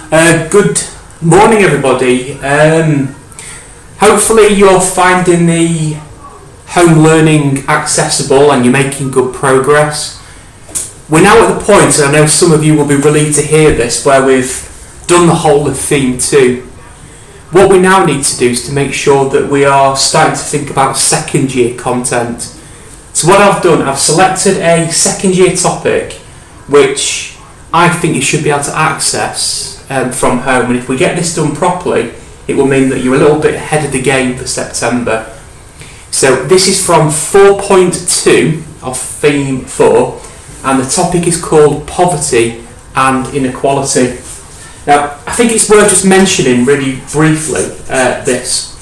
Good morning, everybody. Hopefully you're finding the home learning accessible and you're making good progress. We're now at the point, and I know some of you will be relieved to hear this, where we've done the whole of Theme 2. What we now need to do is to make sure that we are starting to think about second year content. So what I've done, I've selected a second year topic which I think you should be able to access from home, and if we get this done properly, it will mean that you're a little bit ahead of the game for September. So this is from 4.2 of Theme 4, and the topic is called Poverty and Inequality. Now, I think it's worth just mentioning really briefly this.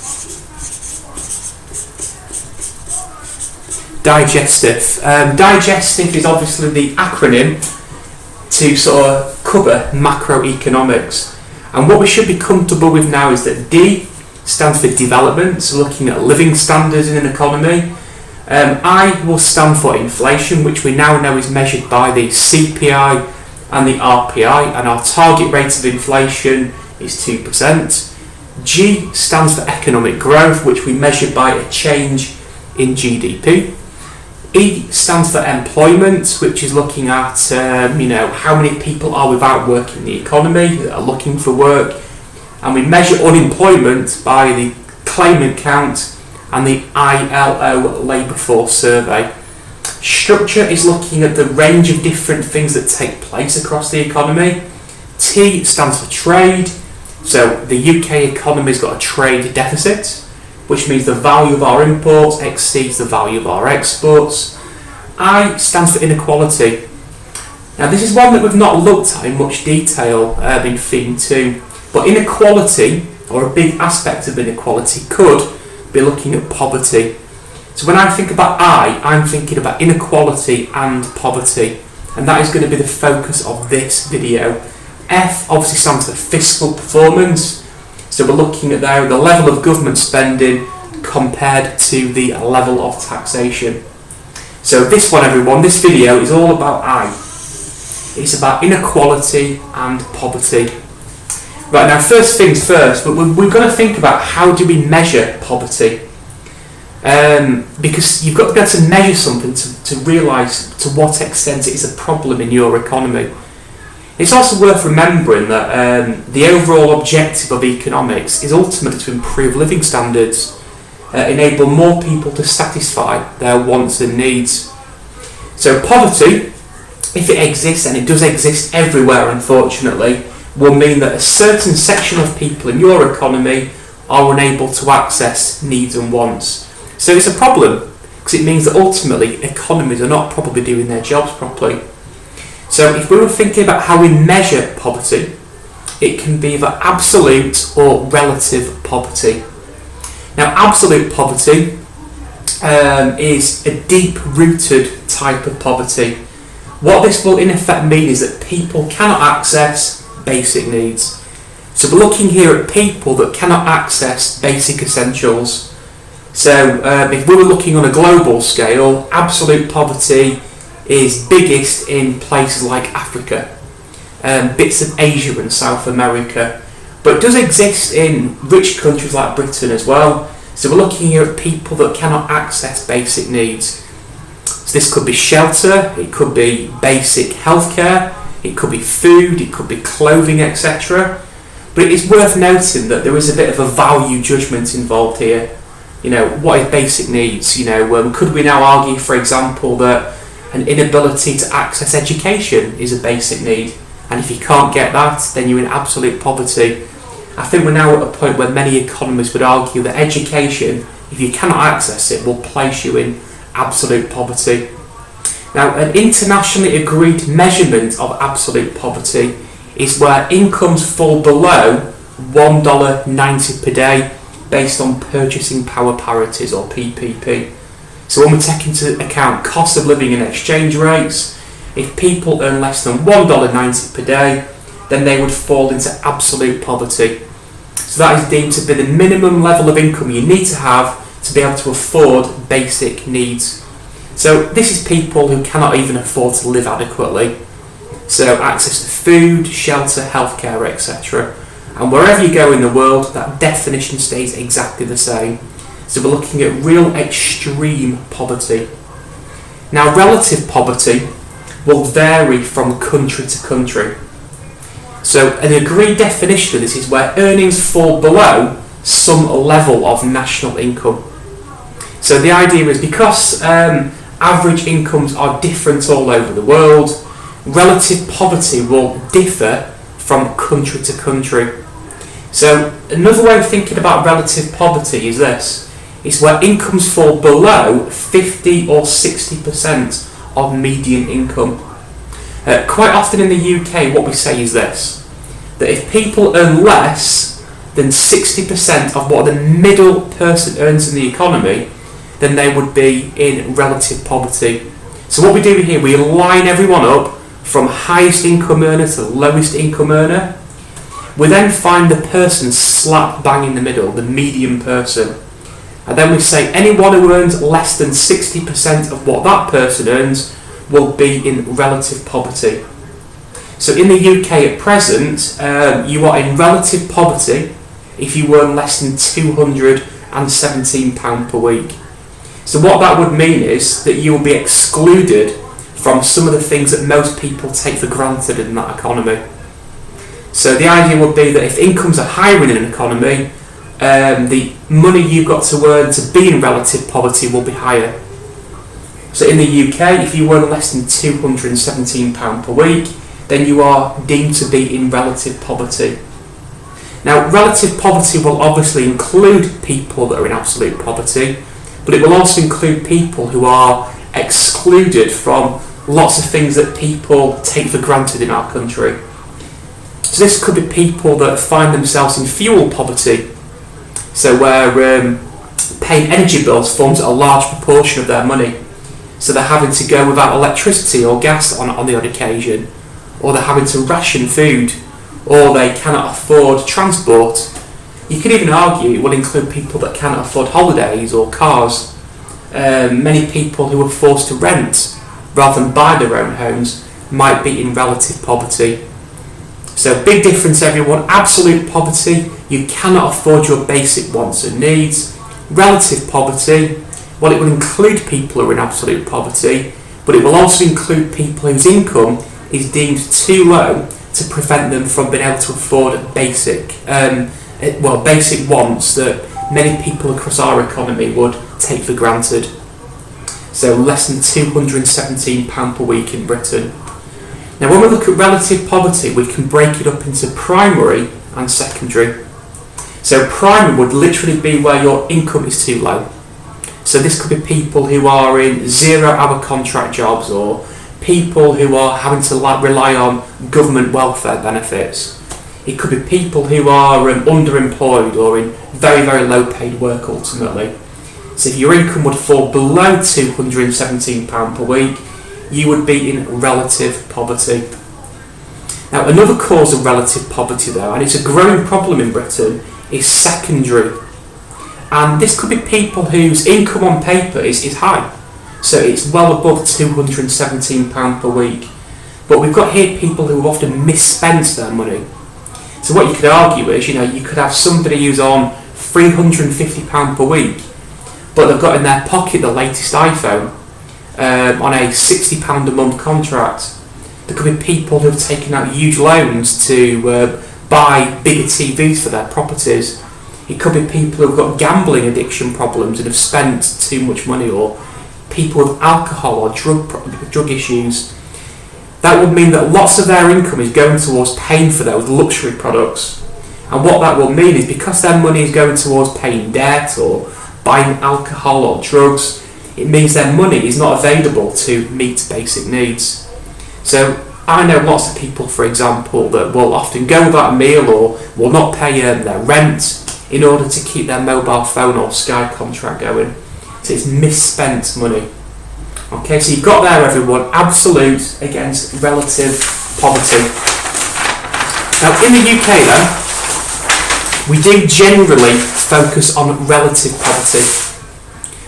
Digestive. Digestive is obviously the acronym to sort of cover macroeconomics. And what we should be comfortable with now is that D stands for development, so looking at living standards in an economy. I will stand for inflation, which we now know is measured by the CPI and the RPI, and our target rate of inflation is 2%. G stands for economic growth, which we measure by a change in GDP. E stands for employment, which is looking at how many people are without work in the economy that are looking for work, and we measure unemployment by the claimant count and the ILO labour force survey. Structure is looking at the range of different things that take place across the economy. T stands for trade, so the UK economy's got a trade deficit, which means the value of our imports exceeds the value of our exports. I stands for inequality. Now this is one that we've not looked at in much detail in Theme 2, but inequality, or a big aspect of inequality, could be looking at poverty. So when I think about I'm thinking about inequality and poverty, and that is going to be the focus of this video. F obviously stands for fiscal performance. So we're looking at there the level of government spending compared to the level of taxation. So this one, everyone, this video is all about I. It's about inequality and poverty. Right, now first things first, but we've got to think about how do we measure poverty. Because you've got to be able to measure something to realise to what extent it is a problem in your economy. It's also worth remembering that the overall objective of economics is ultimately to improve living standards, enable more people to satisfy their wants and needs. So poverty, if it exists, and it does exist everywhere unfortunately, will mean that a certain section of people in your economy are unable to access needs and wants. So it's a problem, because it means that ultimately economies are not probably doing their jobs properly. So if we were thinking about how we measure poverty, it can be either absolute or relative poverty. Now absolute poverty is a deep-rooted type of poverty. What this will in effect mean is that people cannot access basic needs. So we're looking here at people that cannot access basic essentials. So if we were looking on a global scale, absolute poverty is biggest in places like Africa, bits of Asia and South America, but it does exist in rich countries like Britain as well. So we're looking here at people that cannot access basic needs. So this could be shelter, it could be basic healthcare, it could be food, it could be clothing, etc. But it is worth noting that there is a bit of a value judgment involved here. What is basic needs? Could we now argue, for example, that an inability to access education is a basic need, and if you can't get that, then you're in absolute poverty? I think we're now at a point where many economists would argue that education, if you cannot access it, will place you in absolute poverty. Now, an internationally agreed measurement of absolute poverty is where incomes fall below $1.90 per day based on purchasing power parities, or PPP. So when we take into account cost of living and exchange rates, if people earn less than $1.90 per day, then they would fall into absolute poverty. So that is deemed to be the minimum level of income you need to have to be able to afford basic needs. So this is people who cannot even afford to live adequately. So access to food, shelter, healthcare, etc. And wherever you go in the world, that definition stays exactly the same. So we're looking at real extreme poverty. Now, relative poverty will vary from country to country. So an agreed definition of this is where earnings fall below some level of national income. So the idea is because average incomes are different all over the world, relative poverty will differ from country to country. So another way of thinking about relative poverty is this. It's where incomes fall below 50 or 60% of median income. Quite often in the UK what we say is this, that if people earn less than 60% of what the middle person earns in the economy, then they would be in relative poverty. So what we do here, we line everyone up from highest income earner to lowest income earner. We then find the person slap bang in the middle, the median person. And then we say anyone who earns less than 60% of what that person earns will be in relative poverty. So in the UK at present, you are in relative poverty if you earn less than £217 per week. So what that would mean is that you will be excluded from some of the things that most people take for granted in that economy. So the idea would be that if incomes are higher in an economy, the money you've got to earn to be in relative poverty will be higher. So in the UK, if you earn less than £217 per week, then you are deemed to be in relative poverty. Now, relative poverty will obviously include people that are in absolute poverty, but it will also include people who are excluded from lots of things that people take for granted in our country. So this could be people that find themselves in fuel poverty, so where paying energy bills forms a large proportion of their money. So they're having to go without electricity or gas on the odd occasion, or they're having to ration food, or they cannot afford transport. You could even argue it will include people that cannot afford holidays or cars. Many people who are forced to rent rather than buy their own homes might be in relative poverty. So big difference everyone. Absolute poverty, you cannot afford your basic wants and needs. Relative poverty, well, it will include people who are in absolute poverty, but it will also include people whose income is deemed too low to prevent them from being able to afford basic wants that many people across our economy would take for granted. So less than £217 per week in Britain. Now when we look at relative poverty, we can break it up into primary and secondary. So primary would literally be where your income is too low. So this could be people who are in 0-hour contract jobs, or people who are having to rely on government welfare benefits. It could be people who are underemployed or in very, very low paid work ultimately. So if your income would fall below £217 per week, you would be in relative poverty. Now another cause of relative poverty though, and it's a growing problem in Britain, is secondary. And this could be people whose income on paper is high. So it's well above £217 per week. But we've got here people who have often misspent their money. So what you could argue is, you could have somebody who's on £350 per week, but they've got in their pocket the latest iPhone on a £60 a month contract. There could be people who have taken out huge loans to buy bigger TVs for their properties. It could be people who've got gambling addiction problems and have spent too much money, or people with alcohol or drug issues. That would mean that lots of their income is going towards paying for those luxury products. And what that will mean is because their money is going towards paying debt or buying alcohol or drugs, it means their money is not available to meet basic needs. So I know lots of people, for example, that will often go without a meal or will not pay their rent in order to keep their mobile phone or Sky contract going. So it's misspent money. Okay, so you've got there everyone, absolute against relative poverty. Now in the UK then, we do generally focus on relative poverty.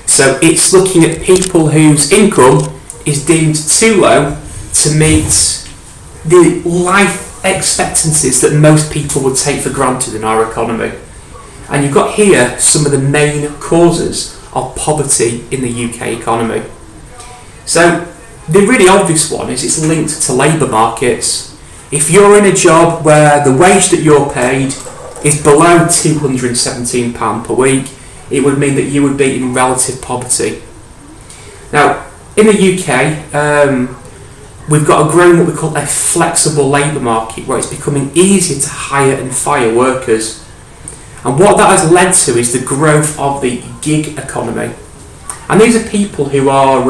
So it's looking at people whose income is deemed too low to meet the life expectancies that most people would take for granted in our economy. And you've got here some of the main causes of poverty in the UK economy. So the really obvious one is it's linked to labour markets. If you're in a job where the wage that you're paid is below £217 per week, it would mean that you would be in relative poverty. Now, in the UK, we've got a growing what we call a flexible labour market, where it's becoming easier to hire and fire workers. And what that has led to is the growth of the gig economy. And these are people who are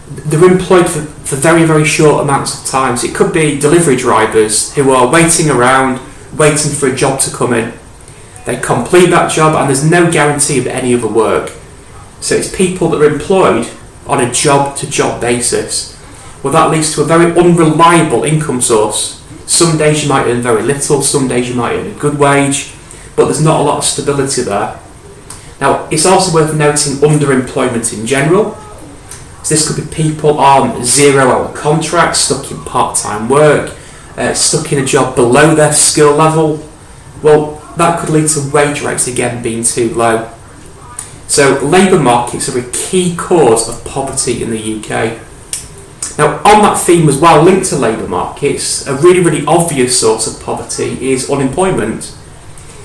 they're employed for very, very short amounts of time. So it could be delivery drivers who are waiting around, waiting for a job to come in. They complete that job and there's no guarantee of any other work. So it's people that are employed on a job-to-job basis. Well, that leads to a very unreliable income source. Some days you might earn very little, some days you might earn a good wage, but there's not a lot of stability there. Now, it's also worth noting underemployment in general. So this could be people on 0-hour contracts, stuck in part-time work, stuck in a job below their skill level. Well, that could lead to wage rates again being too low. So labour markets are a key cause of poverty in the UK. Now, on that theme as well, linked to labour markets, a really, really obvious source of poverty is unemployment.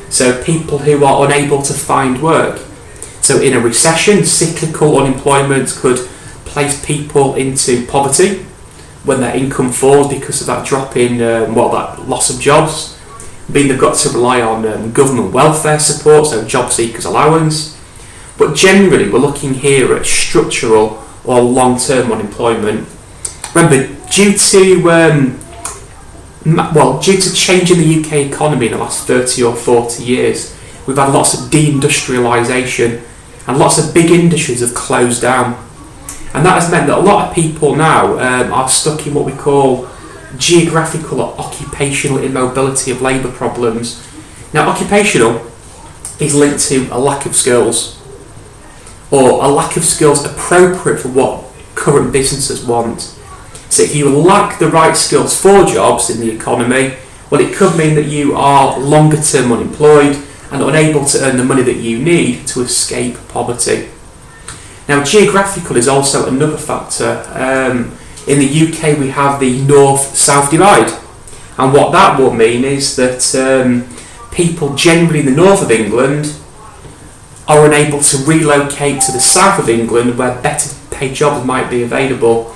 So people who are unable to find work. So in a recession, cyclical unemployment could place people into poverty when their income falls because of that drop in, that loss of jobs. Mean they've got to rely on government welfare support, so job seekers allowance. But generally, we're looking here at structural or long-term unemployment. Remember, due to change in the UK economy in the last 30 or 40 years, we've had lots of deindustrialisation and lots of big industries have closed down. And that has meant that a lot of people now are stuck in what we call geographical or occupational immobility of labour problems. Now, occupational is linked to a lack of skills, or a lack of skills appropriate for what current businesses want. So if you lack the right skills for jobs in the economy, well, it could mean that you are longer term unemployed and unable to earn the money that you need to escape poverty. Now, geographical is also another factor. In the UK, we have the north-south divide, and what that will mean is that people generally in the north of England are unable to relocate to the south of England where better paid jobs might be available.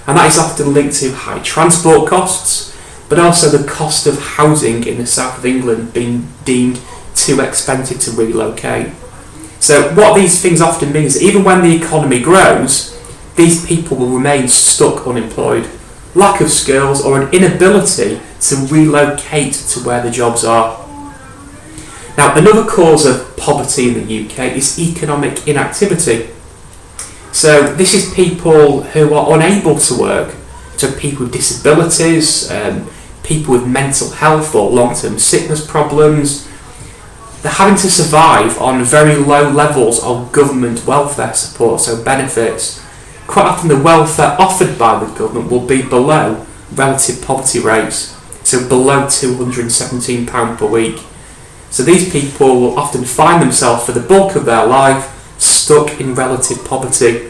And that is often linked to high transport costs, but also the cost of housing in the south of England being deemed too expensive to relocate. So what these things often mean is that even when the economy grows, these people will remain stuck unemployed. Lack of skills or an inability to relocate to where the jobs are. Now, another cause of poverty in the UK is economic inactivity. So this is people who are unable to work. So people with disabilities, people with mental health or long-term sickness problems. They're having to survive on very low levels of government welfare support, so benefits. Quite often the welfare offered by the government will be below relative poverty rates, so below £217 per week. So these people will often find themselves for the bulk of their life stuck in relative poverty.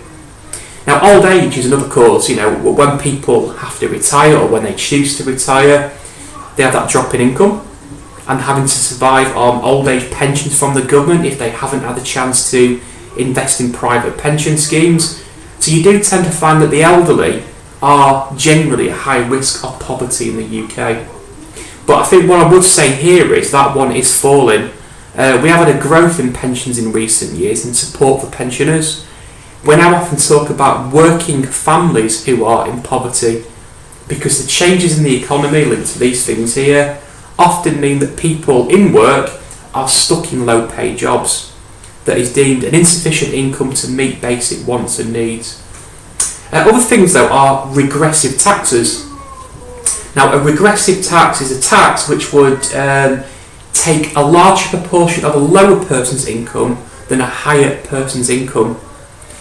Now, old age is another cause. When people have to retire or when they choose to retire, they have that drop in income and having to survive on old age pensions from the government if they haven't had the chance to invest in private pension schemes. So you do tend to find that the elderly are generally at high risk of poverty in the UK. But I think what I would say here is that one is falling. We have had a growth in pensions in recent years and support for pensioners. We now often talk about working families who are in poverty because the changes in the economy linked to these things here often mean that people in work are stuck in low paid jobs that is deemed an insufficient income to meet basic wants and needs. Other things though are regressive taxes. Now, a regressive tax is a tax which would take a larger proportion of a lower person's income than a higher person's income.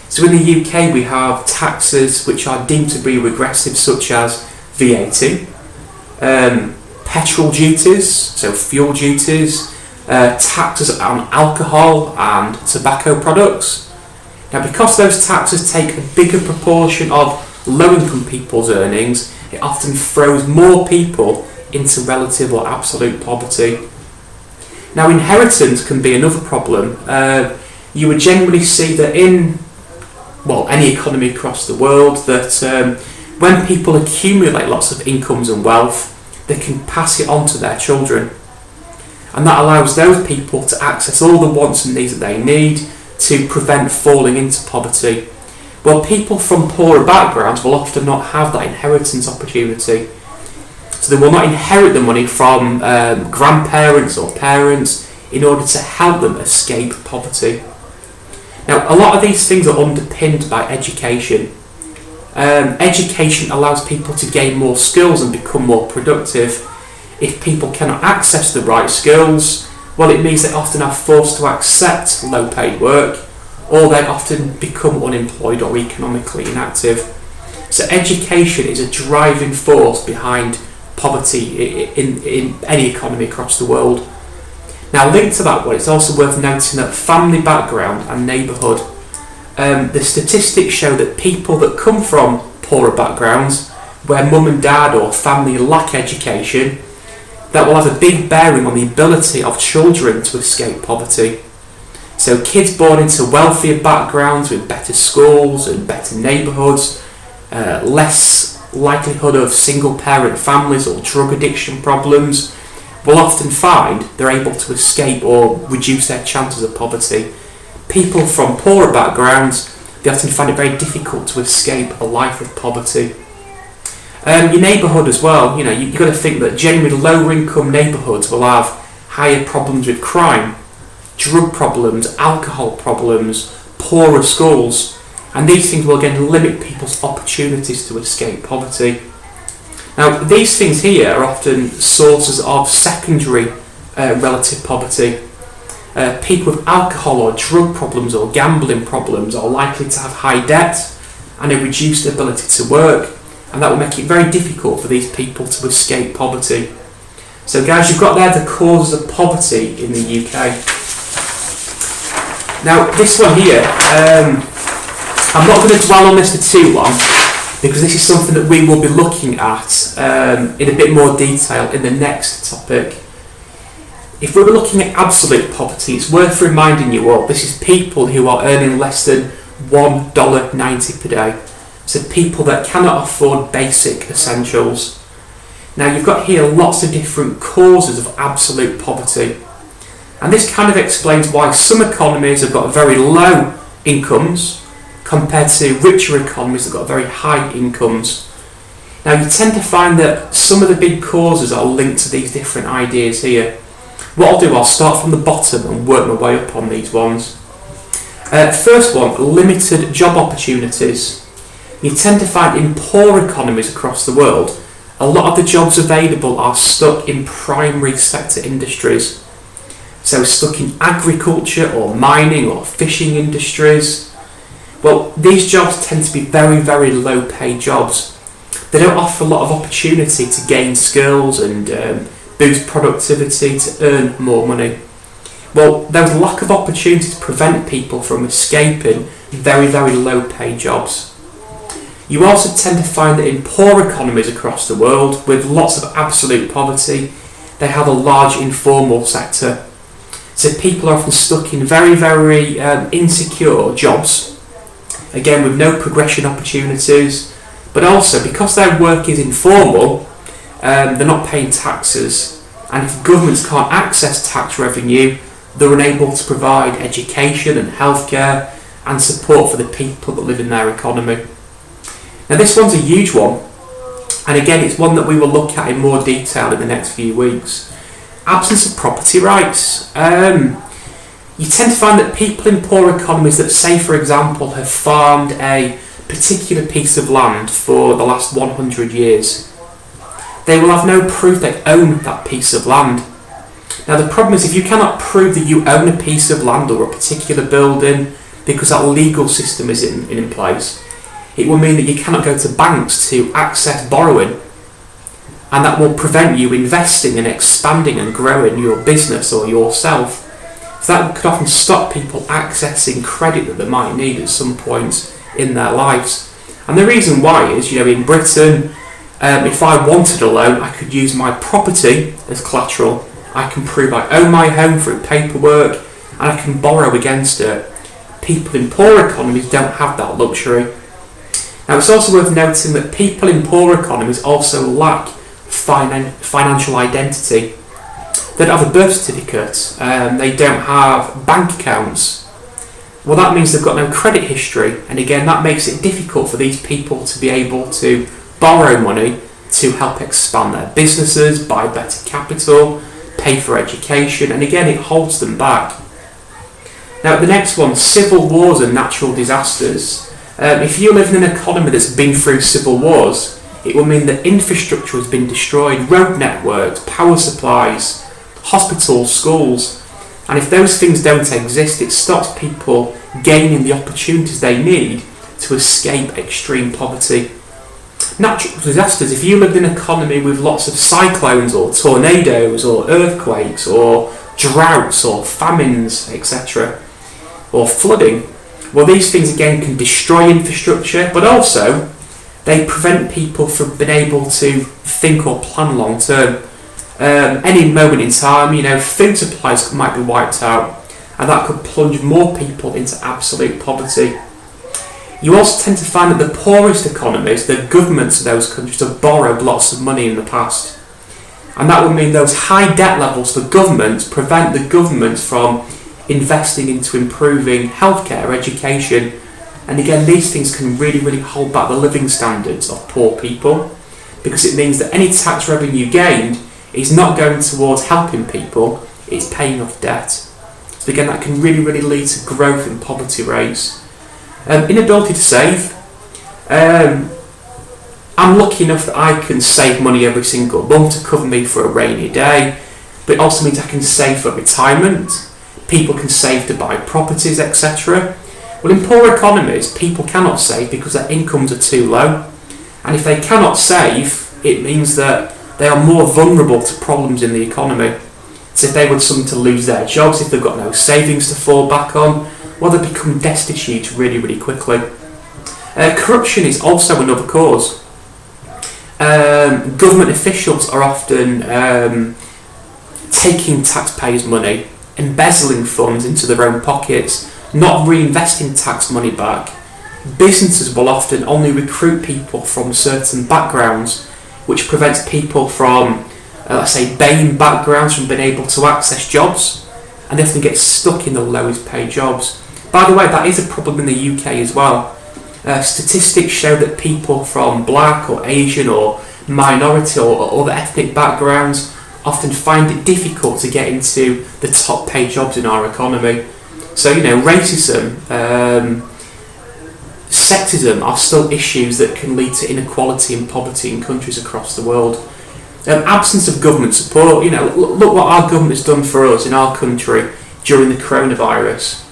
So in the UK we have taxes which are deemed to be regressive, such as VAT, petrol duties, so fuel duties, taxes on alcohol and tobacco products. Now, because those taxes take a bigger proportion of low-income people's earnings, it often throws more people into relative or absolute poverty. Now, inheritance can be another problem. You would generally see that in any economy across the world, that when people accumulate lots of incomes and wealth, they can pass it on to their children. And that allows those people to access all the wants and needs that they need to prevent falling into poverty. Well, people from poorer backgrounds will often not have that inheritance opportunity. So they will not inherit the money from grandparents or parents in order to help them escape poverty. Now, a lot of these things are underpinned by education. Education allows people to gain more skills and become more productive. If people cannot access the right skills, well, it means they often are forced to accept low-paid work, or they often become unemployed or economically inactive. So education is a driving force behind poverty in any economy across the world. Now, linked to that one, it's also worth noting that family background and neighbourhood. The statistics show that people that come from poorer backgrounds, where mum and dad or family lack education, that will have a big bearing on the ability of children to escape poverty. So kids born into wealthier backgrounds with better schools and better neighbourhoods, less likelihood of single parent families or drug addiction problems, will often find they're able to escape or reduce their chances of poverty. People from poorer backgrounds, they often find it very difficult to escape a life of poverty. Your neighbourhood as well, you've got to think that generally lower income neighbourhoods will have higher problems with crime, drug problems, alcohol problems, poorer schools, and these things will again limit people's opportunities to escape poverty. Now, these things here are often sources of secondary relative poverty. People with alcohol or drug problems or gambling problems are likely to have high debt and a reduced ability to work, and that will make it very difficult for these people to escape poverty. So guys, you've got there the causes of poverty in the UK. Now, this one here, I'm not going to dwell on this for too long, because this is something that we will be looking at in a bit more detail in the next topic. If we were looking at absolute poverty, it's worth reminding you all, this is people who are earning less than $1.90 per day. So people that cannot afford basic essentials. Now, you've got here lots of different causes of absolute poverty. And this kind of explains why some economies have got very low incomes compared to richer economies that have got very high incomes. Now, you tend to find that some of the big causes are linked to these different ideas here. What I'll do, I'll start from the bottom and work my way up on these ones. First one, limited job opportunities. You tend to find in poor economies across the world, a lot of the jobs available are stuck in primary sector industries. So stuck in agriculture or mining or fishing industries. Well, these jobs tend to be very, very low paid jobs. They don't offer a lot of opportunity to gain skills and boost productivity to earn more money. Well, there's a lack of opportunity to prevent people from escaping very, very low paid jobs. You also tend to find that in poor economies across the world, with lots of absolute poverty, they have a large informal sector. So people are often stuck in very, very insecure jobs, again with no progression opportunities, but also because their work is informal, they're not paying taxes, and if governments can't access tax revenue, they're unable to provide education and healthcare and support for the people that live in their economy. Now, this one's a huge one, and again it's one that we will look at in more detail in the next few weeks. Absence of property rights. You tend to find that people in poor economies that, say for example, have farmed a particular piece of land for the last 100 years, they will have no proof they own that piece of land. Now, the problem is if you cannot prove that you own a piece of land or a particular building because that legal system is in place, it will mean that you cannot go to banks to access borrowing. and that will prevent you investing and expanding and growing your business or yourself. So that could often stop people accessing credit that they might need at some point in their lives. And the reason why is, in Britain, if I wanted a loan, I could use my property as collateral. I can prove I own my home through paperwork, and I can borrow against it. People in poor economies don't have that luxury. Now, it's also worth noting that people in poor economies also lack financial identity. They don't have a birth certificate, they don't have bank accounts. Well, that means they've got no credit history, and again, that makes it difficult for these people to be able to borrow money to help expand their businesses, buy better capital, pay for education, and again, it holds them back. Now, the next one, civil wars and natural disasters. If you live in an economy that's been through civil wars, it will mean that infrastructure has been destroyed, road networks, power supplies, hospitals, schools, and if those things don't exist, it stops people gaining the opportunities they need to escape extreme poverty. Natural disasters, if you lived in an economy with lots of cyclones or tornadoes or earthquakes or droughts or famines, etc., or flooding, well, these things again can destroy infrastructure, but also they prevent people from being able to think or plan long term. Any moment in time, food supplies might be wiped out, and that could plunge more people into absolute poverty. You also tend to find that the poorest economies, the governments of those countries, have borrowed lots of money in the past. And that would mean those high debt levels for governments prevent the governments from investing into improving healthcare, education, and again, these things can really, really hold back the living standards of poor people, because it means that any tax revenue gained is not going towards helping people, it's paying off debt. So again, that can really, really lead to growth in poverty rates. Inability to save. I'm lucky enough that I can save money every single month to cover me for a rainy day, but it also means I can save for retirement. People can save to buy properties, etc. Well, in poor economies, people cannot save because their incomes are too low, and if they cannot save, it means that they are more vulnerable to problems in the economy. So if they were something to lose their jobs, if they've got no savings to fall back on, well, they become destitute really, really quickly. Corruption is also another cause. Government officials are often taking taxpayers' money, embezzling funds into their own pockets, not reinvesting tax money back. Businesses will often only recruit people from certain backgrounds, which prevents people from, let's say, BAME backgrounds from being able to access jobs, and they often get stuck in the lowest paid jobs. By the way, that is a problem in the UK as well. Statistics show that people from black or Asian or minority or other ethnic backgrounds often find it difficult to get into the top paid jobs in our economy. So, racism, sexism are still issues that can lead to inequality and poverty in countries across the world. Absence of government support, look what our government has done for us in our country during the coronavirus.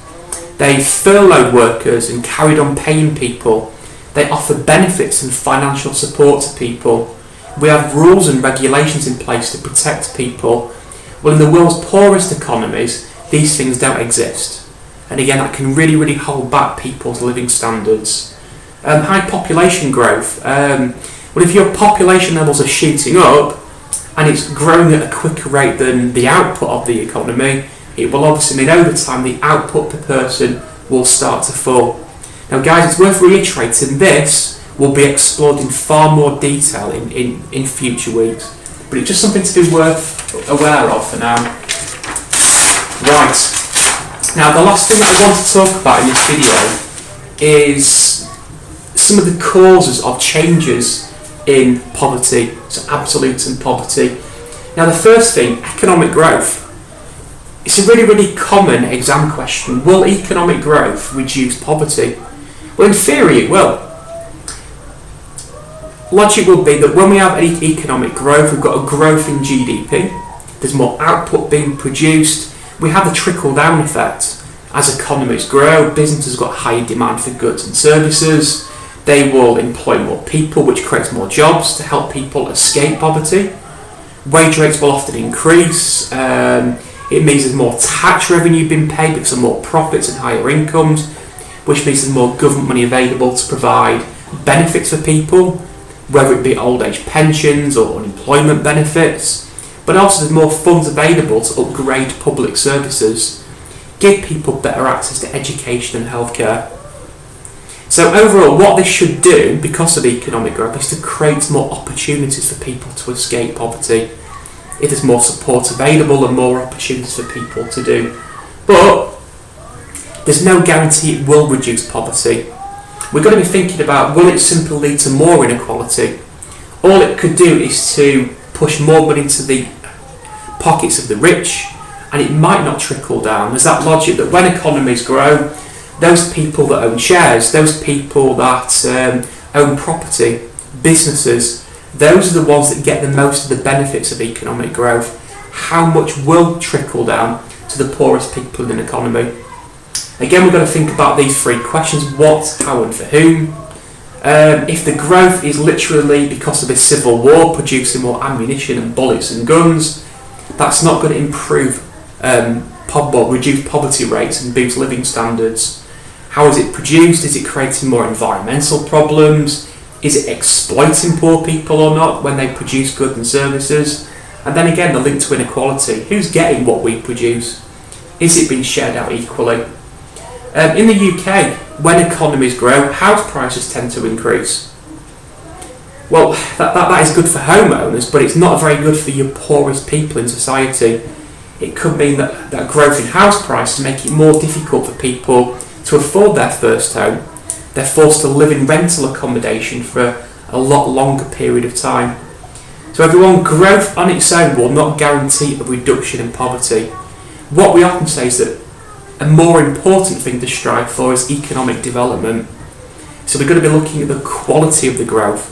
They furloughed workers and carried on paying people. They offer benefits and financial support to people. We have rules and regulations in place to protect people. Well, in the world's poorest economies, these things don't exist. And again, that can really, really hold back people's living standards. High population growth. Well, if your population levels are shooting up and it's growing at a quicker rate than the output of the economy, it will obviously mean over time the output per person will start to fall. Now guys, it's worth reiterating this will be explored in far more detail in future weeks, but it's just something to be worth aware of for now. Right, now the last thing that I want to talk about in this video is some of the causes of changes in poverty, so absolute and poverty. Now the first thing, economic growth. It's a really, really common exam question. Will economic growth reduce poverty? Well, in theory it will. Logic would be that when we have economic growth, we've got a growth in GDP, there's more output being produced, we have a trickle-down effect. As economies grow, businesses got higher demand for goods and services, They will employ more people, which creates more jobs to help people escape poverty. Wage rates will often increase. It means there's more tax revenue being paid because of more profits and higher incomes, which means there's more government money available to provide benefits for people, whether it be old age pensions or unemployment benefits. But also there's more funds available to upgrade public services, give people better access to education and healthcare. So overall, what this should do, because of economic growth, is to create more opportunities for people to escape poverty. If there's more support available and more opportunities for people to do. But there's no guarantee it will reduce poverty. We've got to be thinking about, will it simply lead to more inequality? All it could do is to push more money into the pockets of the rich, and it might not trickle down. There's that logic that when economies grow, those people that own shares, those people that own property, businesses, those are the ones that get the most of the benefits of economic growth. How much will trickle down to the poorest people in an economy? Again, we've got to think about these three questions: what, how and for whom. If the growth is literally because of a civil war producing more ammunition and bullets and guns, that's not going to improve reduce poverty rates and boost living standards. How is it produced? Is it creating more environmental problems? Is it exploiting poor people or not when they produce goods and services? And then again, the link to inequality. Who's getting what we produce? Is it being shared out equally? In the UK, when economies grow, house prices tend to increase. Well, that is good for homeowners, but it's not very good for your poorest people in society. It could mean that growth in house prices make it more difficult for people to afford their first home. They're forced to live in rental accommodation for a lot longer period of time. So everyone, growth on its own will not guarantee a reduction in poverty. What we often say is that a more important thing to strive for is economic development. So we're going to be looking at the quality of the growth.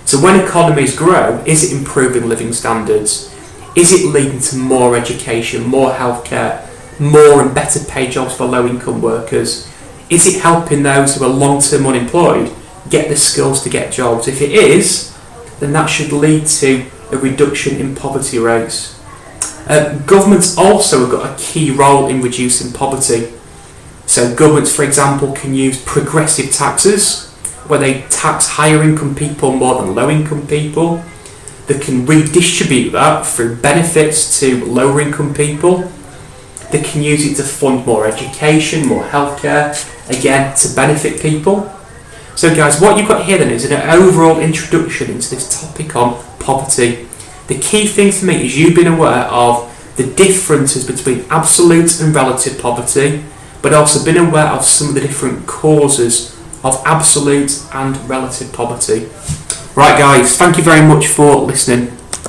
So when economies grow, is it improving living standards? Is it leading to more education, more healthcare, more and better paid jobs for low-income workers? Is it helping those who are long-term unemployed get the skills to get jobs? If it is, then that should lead to a reduction in poverty rates. Governments also have got a key role in reducing poverty. So governments, for example, can use progressive taxes, where they tax higher income people more than low income people. They can redistribute that through benefits to lower income people. They can use it to fund more education, more healthcare, again, to benefit people. So guys, what you've got here then is an overall introduction into this topic on poverty. The key thing for me is you've been aware of the differences between absolute and relative poverty, but also been aware of some of the different causes of absolute and relative poverty. Right guys, thank you very much for listening.